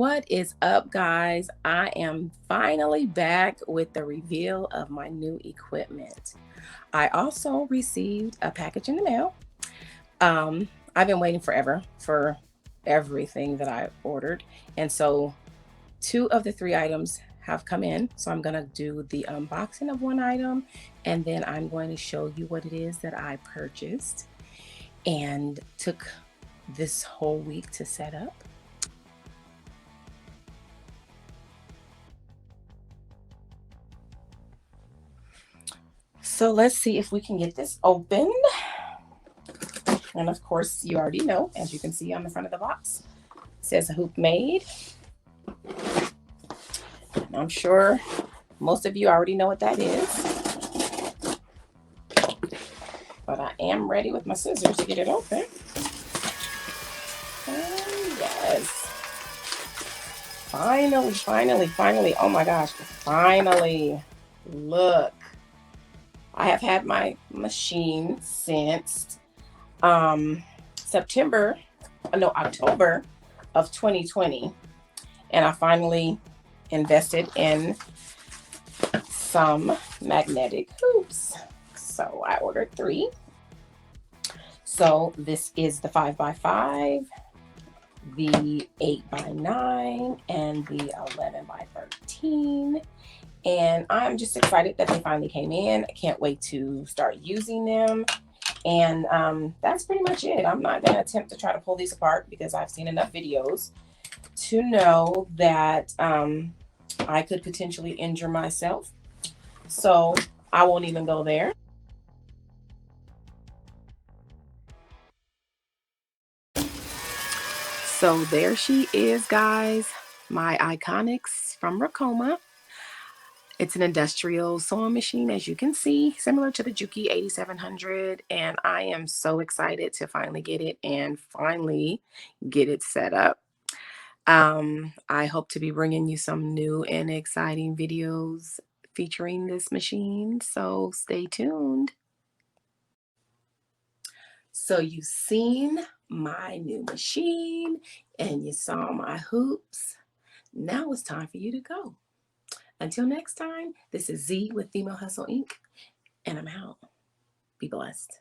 What is up, guys? I am finally back with the reveal of my new equipment. I also received a package in the mail. I've been waiting forever for everything that I ordered. And so two of the three items have come in. So I'm going to do the unboxing of one item, and then I'm going to show you what it is that I purchased and took this whole week to set up. So let's see if we can get this open. And of course, you already know, as you can see on the front of the box, it says hoop made. And I'm sure most of you already know what that is. But I am ready with my scissors to get it open. Oh, yes. Finally. Oh my gosh, finally. Look. I have had my machine since October of 2020, and I finally invested in some magnetic hoops. So I ordered 3. So this is the 5x5, the 8x9, and the 11x13. And I'm just excited that they finally came in. I can't wait to start using them. And that's pretty much it. I'm not going to attempt to try to pull these apart because I've seen enough videos to know that I could potentially injure myself. So I won't even go there. So there she is, guys. My Iconics from Racoma. It's an industrial sewing machine, as you can see, similar to the Juki 8700. And I am so excited to finally get it and finally get it set up. I hope to be bringing you some new and exciting videos featuring this machine. So stay tuned. So you've seen my new machine and you saw my hoops. Now it's time for you to go. Until next time, this is Z with Female Hustle Inc. and I'm out. Be blessed.